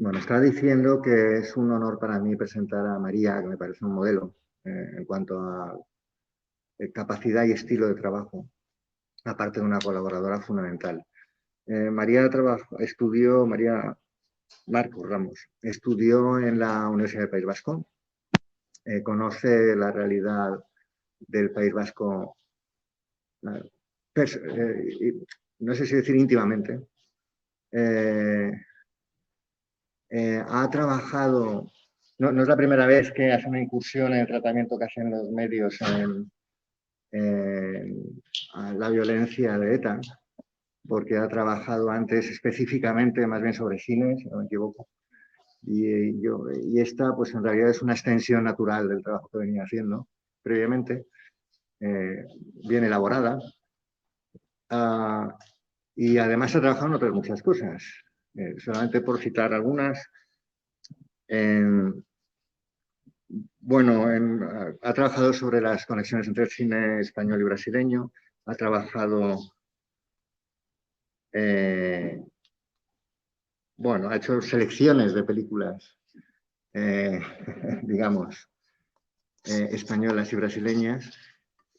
Bueno, estaba diciendo que es un honor para mí presentar a María, que me parece un modelo en cuanto a capacidad y estilo de trabajo, aparte de una colaboradora fundamental. María Marcos Ramos, estudió en la Universidad del País Vasco, conoce la realidad del País Vasco, eh, no sé si decir íntimamente. Eh, ha trabajado, no es la primera vez que hace una incursión en el tratamiento que hacen los medios a la violencia de ETA, porque ha trabajado antes específicamente más bien sobre cine, si no me equivoco. Y esta, pues en realidad es una extensión natural del trabajo que venía haciendo previamente, bien elaborada. Uh, y además ha trabajado en otras muchas cosas. Solamente por citar algunas, en, bueno, ha trabajado sobre las conexiones entre el cine español y brasileño, ha trabajado, bueno, ha hecho selecciones de películas, eh, digamos, españolas y brasileñas,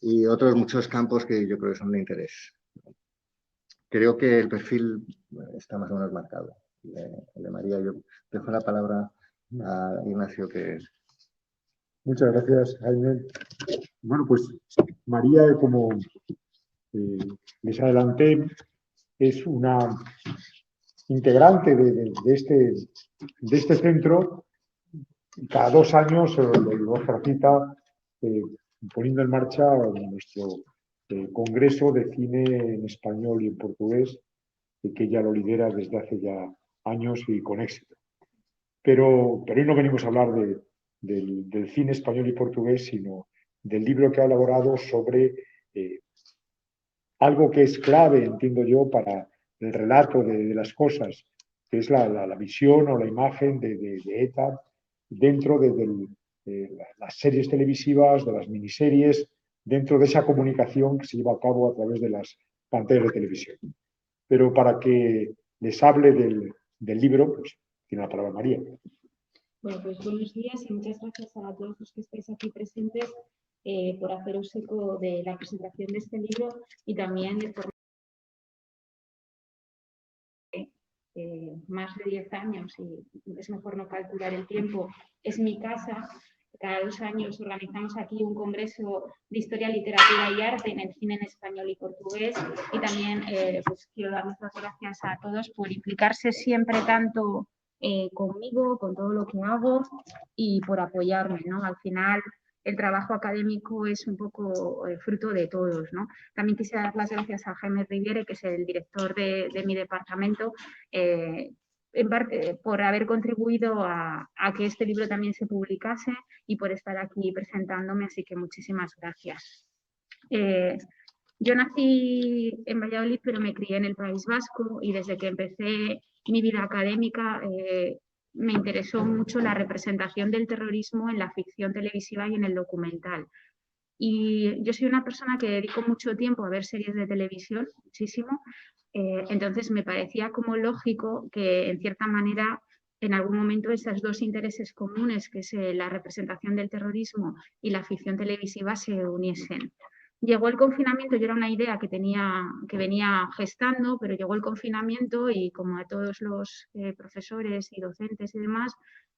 y otros muchos campos que yo creo que son de interés. Creo que el perfil está más o menos marcado. El de María, yo dejo la palabra a Ignacio, que Muchas gracias, Jaime. Bueno, pues María, como les adelanté, es una integrante de este centro. Cada 2 años lo oferta poniendo en marcha nuestro Congreso de Cine en Español y en Portugués, que ella lo lidera desde hace ya años y con éxito. Pero hoy no venimos a hablar del cine español y portugués, sino del libro que ha elaborado sobre algo que es clave, entiendo yo, para el relato de las cosas, que es la visión o la imagen de ETA dentro de las series televisivas, de las miniseries, dentro de esa comunicación que se lleva a cabo a través de las pantallas de televisión. Pero para que les hable del libro, pues tiene la palabra María. Bueno, pues buenos días y muchas gracias a todos los que estáis aquí presentes por haceros eco de la presentación de este libro y también de forma más de 10 años, y es mejor no calcular el tiempo, es mi casa. Cada 2 años organizamos aquí un congreso de historia, literatura y arte en el cine en español y portugués, y también pues quiero dar muchas gracias a todos por implicarse siempre tanto conmigo, con todo lo que hago y por apoyarme, ¿no? Al final el trabajo académico es un poco fruto de todos, ¿no? También quisiera dar las gracias a Jaime Riviere, que es el director de mi departamento, en parte por haber contribuido a que este libro también se publicase y por estar aquí presentándome, así que muchísimas gracias. Yo nací en Valladolid, pero me crié en el País Vasco, y desde que empecé mi vida académica me interesó mucho la representación del terrorismo en la ficción televisiva y en el documental. Y yo soy una persona que dedico mucho tiempo a ver series de televisión, muchísimo. Entonces me parecía como lógico que, en cierta manera, en algún momento esos dos intereses comunes, que es la representación del terrorismo y la ficción televisiva, se uniesen. Llegó el confinamiento, yo era una idea que venía gestando, pero llegó el confinamiento y, como a todos los profesores y docentes y demás,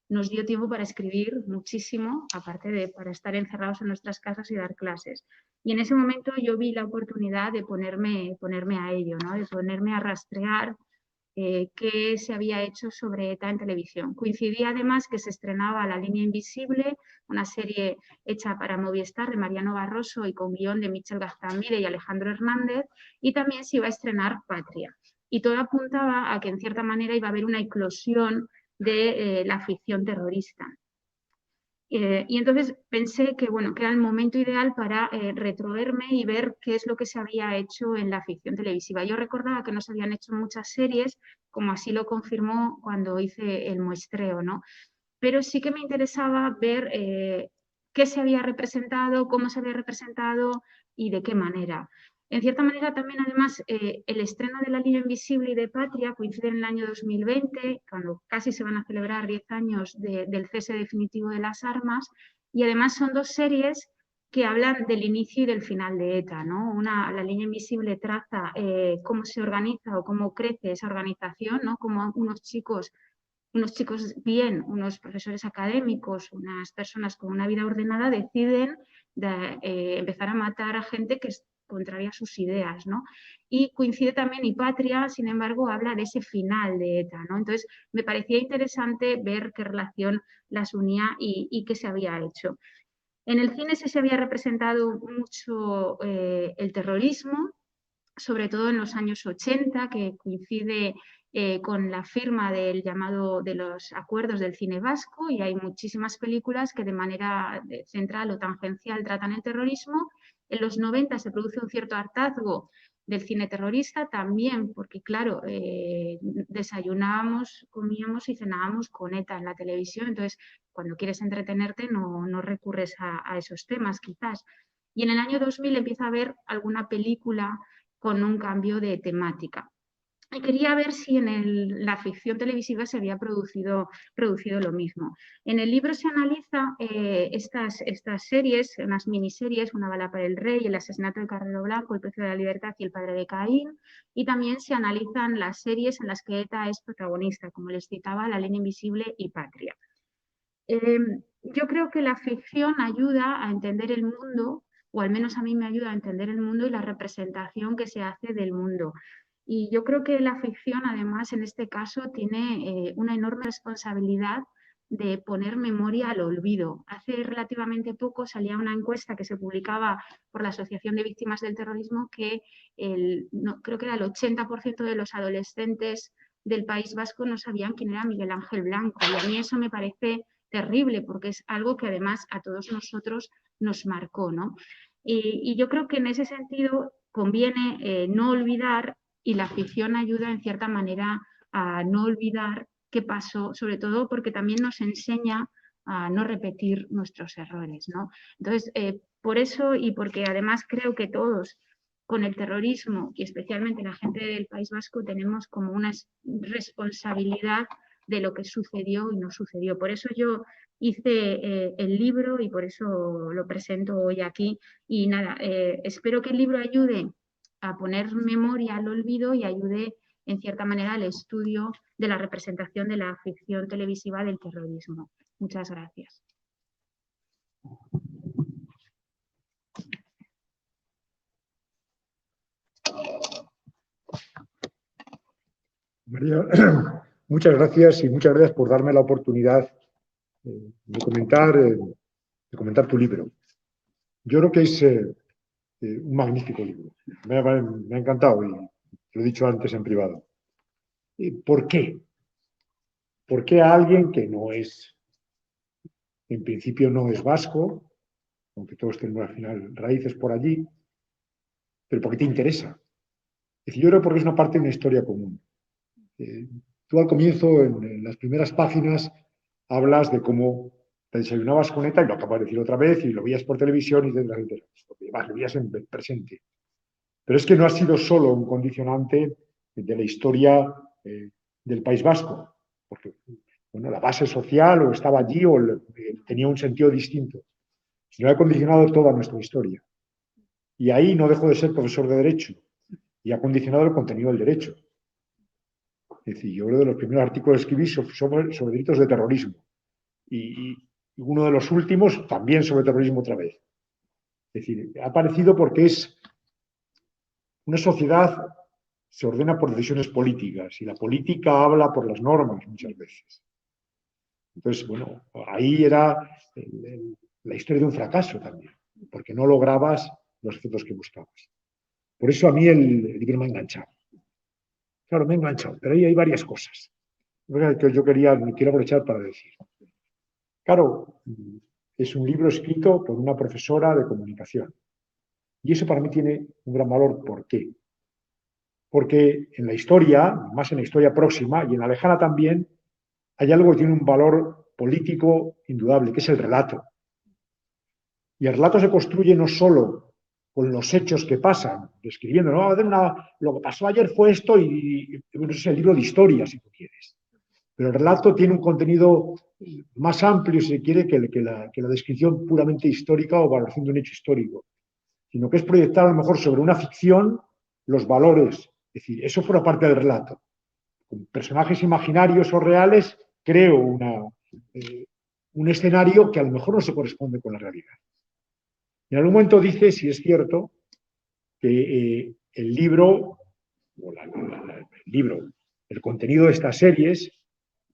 nos dio tiempo para escribir muchísimo, aparte de para estar encerrados en nuestras casas y dar clases. Y en ese momento yo vi la oportunidad de ponerme a ello, ¿no? De ponerme a rastrear qué se había hecho sobre ETA en televisión. Coincidía además que se estrenaba La línea invisible, una serie hecha para Movistar de Mariano Barroso y con guión de Michel Gaztambide y Alejandro Hernández, y también se iba a estrenar Patria. Y todo apuntaba a que, en cierta manera, iba a haber una eclosión de la ficción terrorista. Y entonces pensé que, bueno, que era el momento ideal para retroverme y ver qué es lo que se había hecho en la ficción televisiva. Yo recordaba que no se habían hecho muchas series, como así lo confirmó cuando hice el muestreo, ¿no? Pero sí que me interesaba ver qué se había representado, cómo se había representado y de qué manera. En cierta manera también, además, el estreno de La línea invisible y de Patria coincide en el año 2020, cuando casi se van a celebrar 10 años del cese definitivo de las armas, y además son dos series que hablan del inicio y del final de ETA, ¿no? La línea invisible traza cómo se organiza o cómo crece esa organización, ¿no? Cómo unos chicos bien, unos profesores académicos, unas personas con una vida ordenada deciden empezar a matar a gente que es contraria a sus ideas, ¿no? Y coincide también, y Patria, sin embargo, habla de ese final de ETA, ¿no? Entonces, me parecía interesante ver qué relación las unía y qué se había hecho. En el cine se había representado mucho el terrorismo, sobre todo en los años 80, que coincide con la firma del llamado de los acuerdos del cine vasco, y hay muchísimas películas que de manera central o tangencial tratan el terrorismo. En los 90 se produce un cierto hartazgo del cine terrorista, también porque, claro, desayunábamos, comíamos y cenábamos con ETA en la televisión, entonces cuando quieres entretenerte no recurres a esos temas, quizás. Y en el año 2000 empieza a haber alguna película con un cambio de temática. Y quería ver si en la ficción televisiva se había producido lo mismo. En el libro se analiza estas series, unas miniseries, Una bala para el rey, El asesinato de Carrero Blanco, El precio de la libertad y El padre de Caín, y también se analizan las series en las que ETA es protagonista, como les citaba, La línea invisible y Patria. Yo creo que la ficción ayuda a entender el mundo, o al menos a mí me ayuda a entender el mundo y la representación que se hace del mundo. Y yo creo que la ficción, además, en este caso, tiene una enorme responsabilidad de poner memoria al olvido. Hace relativamente poco salía una encuesta que se publicaba por la Asociación de Víctimas del Terrorismo que creo que era el 80% de los adolescentes del País Vasco no sabían quién era Miguel Ángel Blanco. Y a mí eso me parece terrible, porque es algo que además a todos nosotros nos marcó, ¿no? Y yo creo que en ese sentido conviene no olvidar, y la ficción ayuda en cierta manera a no olvidar qué pasó, sobre todo porque también nos enseña a no repetir nuestros errores, ¿no? Entonces, por eso, y porque además creo que todos con el terrorismo, y especialmente la gente del País Vasco, tenemos como una responsabilidad de lo que sucedió y no sucedió. Por eso yo hice el libro y por eso lo presento hoy aquí. Y nada, espero que el libro ayude a poner memoria al olvido y ayude en cierta manera al estudio de la representación de la ficción televisiva del terrorismo. Muchas gracias. María, muchas gracias y muchas gracias por darme la oportunidad de comentar tu libro. Yo creo que es un magnífico libro. Me ha encantado y lo he dicho antes en privado. ¿Por qué? ¿Por qué a alguien que no es, en principio no es vasco, aunque todos tenemos al final raíces por allí, pero por qué te interesa? Es decir, yo creo porque es una parte de una historia común. Tú al comienzo, en las primeras páginas, hablas de cómo te desayunabas con ETA y lo acabas de decir otra vez y lo veías por televisión y etcétera. Lo veías en presente. Pero es que no ha sido solo un condicionante de la historia del País Vasco, porque bueno, la base social o estaba allí o tenía un sentido distinto, sino ha condicionado toda nuestra historia. Y ahí no dejo de ser profesor de Derecho y ha condicionado el contenido del derecho. Es decir, yo uno de los primeros artículos que escribí sobre delitos de terrorismo y uno de los últimos también sobre terrorismo otra vez. Es decir, ha aparecido porque es una sociedad se ordena por decisiones políticas y la política habla por las normas muchas veces. Entonces, bueno, ahí era la historia de un fracaso también, porque no lograbas los efectos que buscabas. Por eso a mí el libro me ha enganchado. Claro, me ha enganchado, pero ahí hay varias cosas que yo quiero aprovechar para decir. Claro, es un libro escrito por una profesora de comunicación. Y eso para mí tiene un gran valor. ¿Por qué? Porque en la historia, más en la historia próxima y en la lejana también, hay algo que tiene un valor político indudable, que es el relato. Y el relato se construye no solo con los hechos que pasan, describiendo, ¿no? Lo que pasó ayer fue esto y bueno, es el libro de historia, si tú quieres. Pero el relato tiene un contenido más amplio, si se quiere, que la descripción puramente histórica o valoración de un hecho histórico, sino que es proyectar a lo mejor sobre una ficción los valores. Es decir, eso forma parte del relato. Con personajes imaginarios o reales creo un escenario que a lo mejor no se corresponde con la realidad. En algún momento dice, si es cierto, que el libro, el contenido de estas series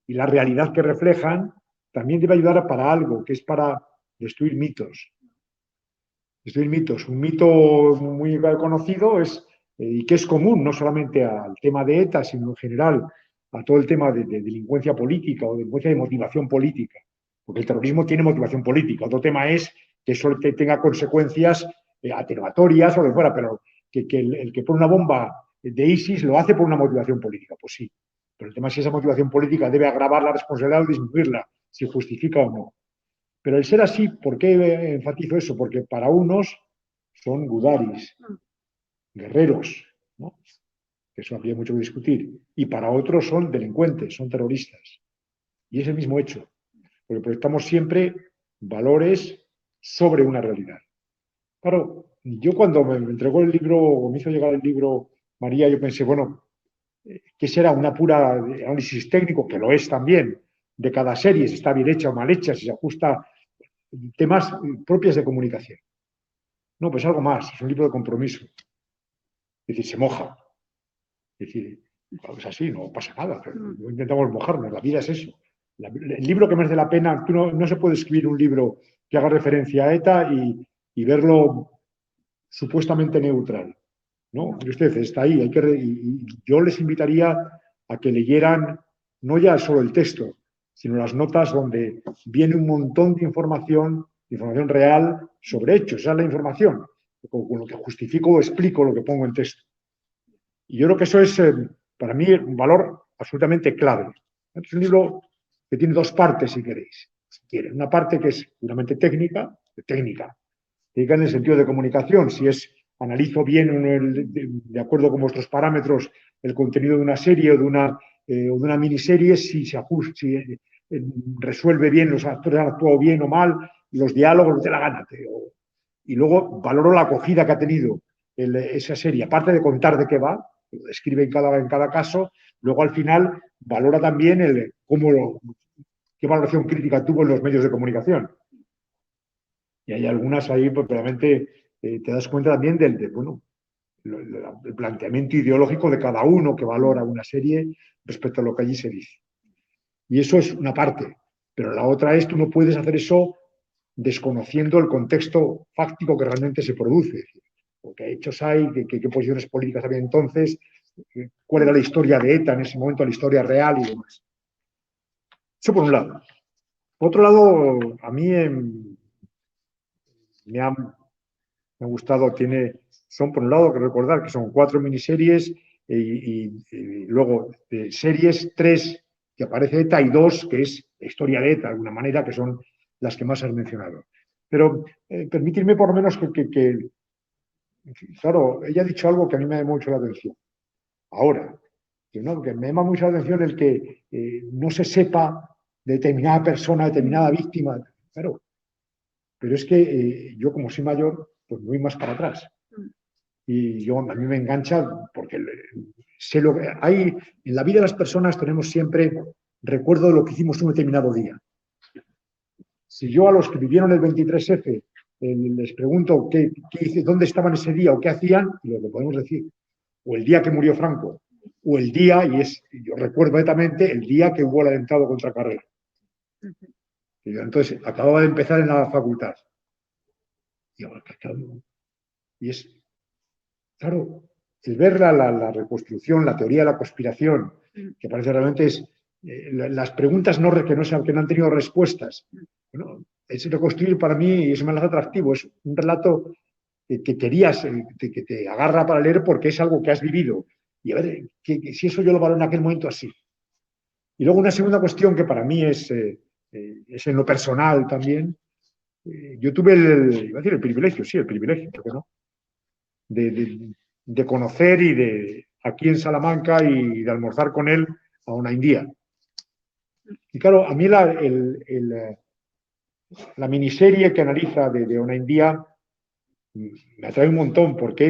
y la realidad que reflejan, también debe ayudar para algo, que es para destruir mitos. Destruir mitos. Un mito muy conocido es, y que es común no solamente al tema de ETA, sino en general a todo el tema de delincuencia política o delincuencia de motivación política. Porque el terrorismo tiene motivación política. Otro tema es que eso tenga consecuencias atenuatorias o lo que fuera, pero que el que pone una bomba de ISIS lo hace por una motivación política. Pues sí. Pero el tema es si esa motivación política debe agravar la responsabilidad o disminuirla, si justifica o no. Pero el ser así, ¿por qué enfatizo eso? Porque para unos son gudaris, guerreros, ¿no? Que eso habría mucho que discutir. Y para otros son delincuentes, son terroristas. Y es el mismo hecho. Porque proyectamos siempre valores sobre una realidad. Claro, yo cuando me entregó el libro, o me hizo llegar el libro María, yo pensé, bueno, ¿qué será? Una pura análisis técnico, que lo es también, de cada serie, si está bien hecha o mal hecha, si se ajusta, temas propios de comunicación. No, pues algo más, es un libro de compromiso. Es decir, se moja. Es decir, es así, no pasa nada, pero no intentamos mojarnos, la vida es eso. El libro que merece la pena, no se puede escribir un libro que haga referencia a ETA y verlo supuestamente neutral. ¿No? Y usted está ahí, y yo les invitaría a que leyeran no ya solo el texto, sino las notas donde viene un montón de información real sobre hechos. Esa es la información, con lo que justifico o explico lo que pongo en texto. Y yo creo que eso es, para mí, un valor absolutamente clave. Es un libro que tiene dos partes, si queréis. Si quieren. Una parte que es puramente técnica en el sentido de comunicación, si es analizo bien, de acuerdo con vuestros parámetros, el contenido de una serie o de una miniserie, si se ajusta, si resuelve bien, los actores han actuado bien o mal, los diálogos, de la gana. Y luego valoro la acogida que ha tenido esa serie, aparte de contar de qué va, lo describe en cada caso, luego al final valora también qué valoración crítica tuvo en los medios de comunicación. Y hay algunas ahí, pues realmente te das cuenta también del planteamiento ideológico de cada uno que valora una serie respecto a lo que allí se dice. Y eso es una parte. Pero la otra es, tú no puedes hacer eso desconociendo el contexto fáctico que realmente se produce. ¿Qué hechos hay? ¿Qué posiciones políticas había entonces? ¿Cuál era la historia de ETA en ese momento, la historia real y demás? Eso por un lado. Por otro lado, a mí me ha gustado, son por un lado, que recordar que son 4 miniseries y luego series, 3 que aparece ETA y 2 que es la historia de ETA, de alguna manera, que son las que más has mencionado. Pero permitirme por lo menos que claro, ella ha dicho algo que a mí me llama mucho la atención. Ahora, que me llama mucho la atención el que no se sepa de determinada persona, determinada víctima. Claro, pero es que yo, como soy mayor, pues voy más para atrás. Y a mí me engancha porque sé lo que hay. En la vida de las personas tenemos siempre recuerdo de lo que hicimos un determinado día. Si yo a los que vivieron el 23F les pregunto dónde estaban ese día o qué hacían, lo que podemos decir, o el día que murió Franco, o el día, yo recuerdo netamente el día que hubo el atentado contra Carrera. Entonces, acababa de empezar en la facultad. Y es, claro, el ver la reconstrucción, la teoría de la conspiración, que parece realmente es las preguntas que no han tenido respuestas. Bueno, es reconstruir para mí, y eso me hace atractivo, es un relato que querías, que te agarra para leer porque es algo que has vivido. Y a ver, si eso yo lo valoro en aquel momento así. Y luego una segunda cuestión que para mí es en lo personal también. Yo tuve el privilegio, ¿por qué no? de conocer y de aquí en Salamanca y de almorzar con él a Onaindia. Y claro, a mí la miniserie que analiza de Onaindia me atrae un montón porque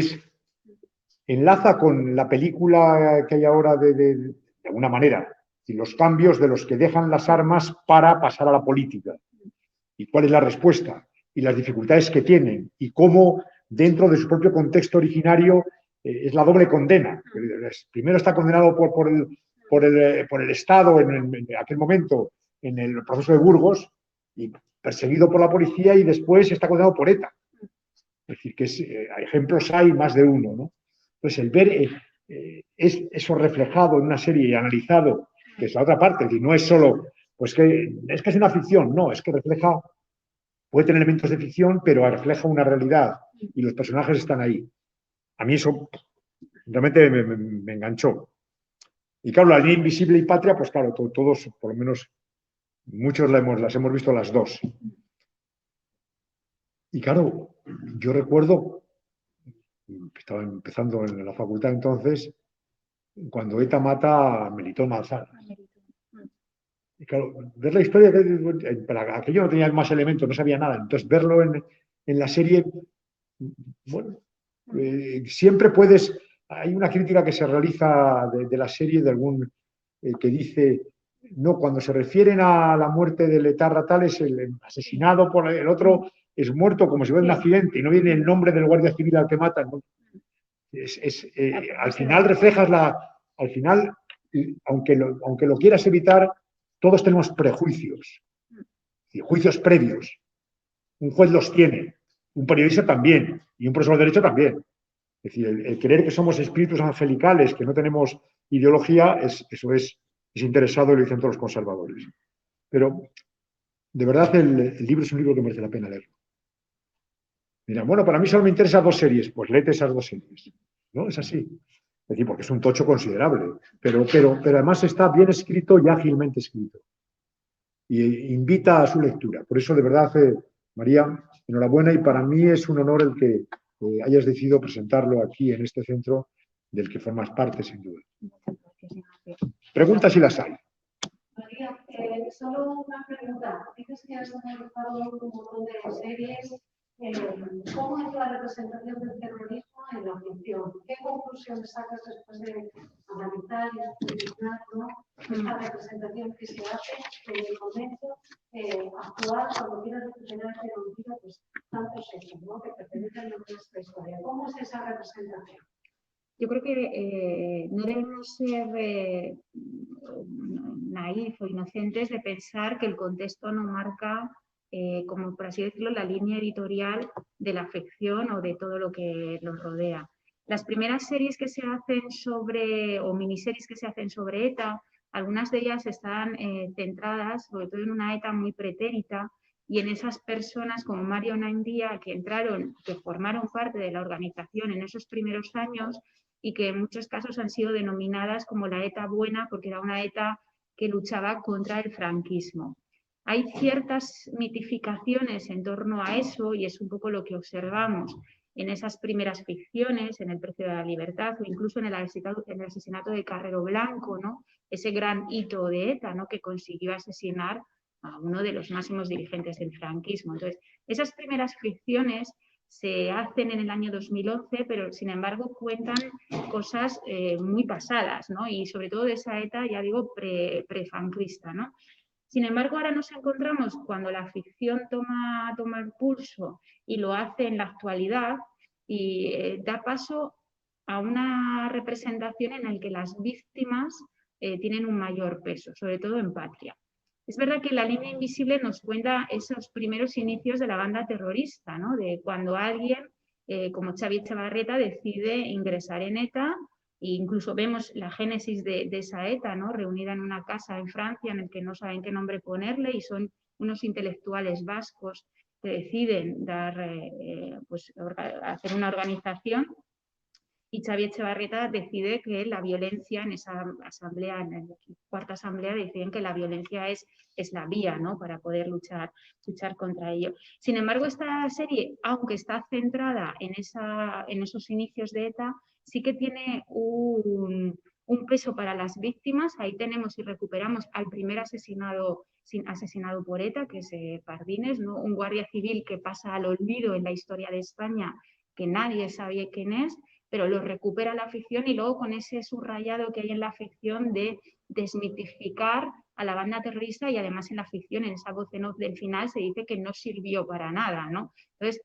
enlaza con la película que hay ahora de alguna manera, y los cambios de los que dejan las armas para pasar a la política. Y cuál es la respuesta, y las dificultades que tienen, y cómo dentro de su propio contexto originario es la doble condena. Primero está condenado por el Estado en aquel momento, en el proceso de Burgos, y perseguido por la policía, y después está condenado por ETA. Es decir, que ejemplos hay más de uno, ¿no? Entonces, el ver eso reflejado en una serie y analizado, que es la otra parte, es decir, no es solo, pues que es una ficción, no, es que refleja, puede tener elementos de ficción, pero refleja una realidad y los personajes están ahí. A mí eso realmente me enganchó. Y claro, La línea invisible y Patria, pues claro, todos, por lo menos muchos las hemos visto las dos. Y claro, yo recuerdo, estaba empezando en la facultad entonces, cuando ETA mata a Melitón Manzano. Y claro, ver la historia, para aquello no tenía más elementos, no sabía nada. Entonces, verlo en la serie, bueno, siempre puedes. Hay una crítica que se realiza de la serie de algún que dice, no, cuando se refieren a la muerte del etarra tal, es el asesinado por el otro, es muerto como si fuera un accidente y no viene el nombre del guardia civil al que matan, ¿no? Al final reflejas al final, aunque lo quieras evitar, todos tenemos prejuicios y juicios previos. Un juez los tiene, un periodista también y un profesor de derecho también. Es decir, el creer que somos espíritus angelicales, que no tenemos ideología, eso es interesado y lo dicen todos los conservadores. Pero, de verdad, el libro es un libro que merece la pena leerlo. Mira, bueno, para mí solo me interesan dos series, pues léete esas dos series. ¿No? Es así. Es decir, porque es un tocho considerable, pero además está bien escrito y ágilmente escrito. Y invita a su lectura. Por eso, de verdad, María, enhorabuena, y para mí es un honor el que hayas decidido presentarlo aquí en este centro del que formas parte, sin duda. Preguntas si las hay. María, solo una pregunta. Dices que has analizado un montón de series. ¿Cómo es la representación del terrorismo en la ficción? ¿Qué conclusiones sacas después de analizar y estudiar, ¿no? Esta representación que se hace en el momento actual, cuando quieras representar que no olvida pues, tantos hechos, ¿no? Que pertenecen a nuestra historia? ¿Cómo es esa representación? Yo creo que no debemos ser naif o inocentes de pensar que el contexto no marca, como por así decirlo, la línea editorial de la ficción o de todo lo que nos rodea. Las primeras series que se hacen o miniseries que se hacen sobre ETA, algunas de ellas están centradas sobre todo en una ETA muy pretérita y en esas personas como Mario Onaindia que formaron parte de la organización en esos primeros años y que en muchos casos han sido denominadas como la ETA buena porque era una ETA que luchaba contra el franquismo. Hay ciertas mitificaciones en torno a eso y es un poco lo que observamos en esas primeras ficciones, en El precio de la libertad o incluso en el asesinato de Carrero Blanco, ¿no? Ese gran hito de ETA, ¿no? Que consiguió asesinar a uno de los máximos dirigentes del franquismo. Entonces, esas primeras ficciones se hacen en el año 2011, pero sin embargo cuentan cosas muy pasadas, ¿no? Y sobre todo de esa ETA, ya digo, prefranquista, ¿no? Sin embargo, ahora nos encontramos cuando la ficción toma el pulso y lo hace en la actualidad y da paso a una representación en la que las víctimas tienen un mayor peso, sobre todo en Patria. Es verdad que La línea invisible nos cuenta esos primeros inicios de la banda terrorista, ¿no? De cuando alguien, como Xavi Etxebarrieta, decide ingresar en ETA, e incluso vemos la génesis de esa ETA, ¿no? Reunida en una casa en Francia en el que no saben qué nombre ponerle y son unos intelectuales vascos que deciden hacer una organización. y Xavi Etxebarrieta decide que la violencia en esa asamblea, en la cuarta asamblea, deciden que la violencia es la vía, ¿no?, para poder luchar contra ello. Sin embargo, esta serie, aunque está centrada en esos inicios de ETA, sí que tiene un peso para las víctimas. Ahí tenemos y recuperamos al primer asesinado por ETA, que es Pardines, ¿no?, un guardia civil que pasa al olvido en la historia de España, que nadie sabía quién es, pero lo recupera la ficción, y luego con ese subrayado que hay en la ficción de desmitificar a la banda terrorista, y además en la ficción, en esa voz en off del final, se dice que no sirvió para nada, ¿no? Entonces,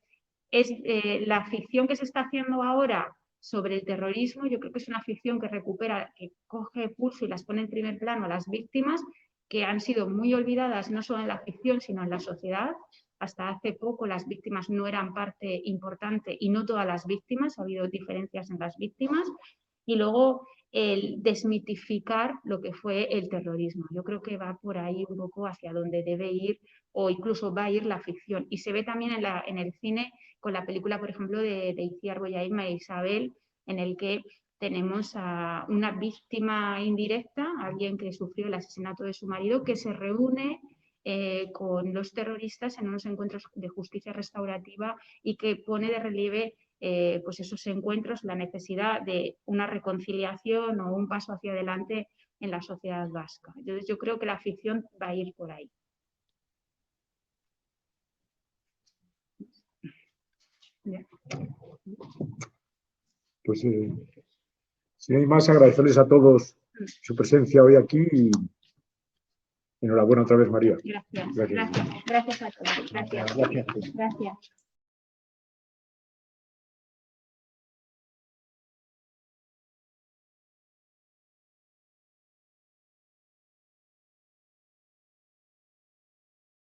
la ficción que se está haciendo ahora sobre el terrorismo, yo creo que es una ficción que recupera, que coge pulso y las pone en primer plano a las víctimas, que han sido muy olvidadas no solo en la ficción, sino en la sociedad. Hasta hace poco las víctimas no eran parte importante, y no todas las víctimas, ha habido diferencias en las víctimas, y luego el desmitificar lo que fue el terrorismo. Yo creo que va por ahí un poco hacia donde debe ir, o incluso va a ir la ficción. Y se ve también en el cine con la película, por ejemplo, de Itziar Bollaín, María Isabel, en el que tenemos a una víctima indirecta, alguien que sufrió el asesinato de su marido, que se reúne con los terroristas en unos encuentros de justicia restaurativa, y que pone de relieve pues esos encuentros, la necesidad de una reconciliación o un paso hacia adelante en la sociedad vasca. Entonces yo creo que la ficción va a ir por ahí. Bien. Pues si no hay más, agradecerles a todos su presencia hoy aquí y enhorabuena otra vez, María. Gracias a todos. Gracias.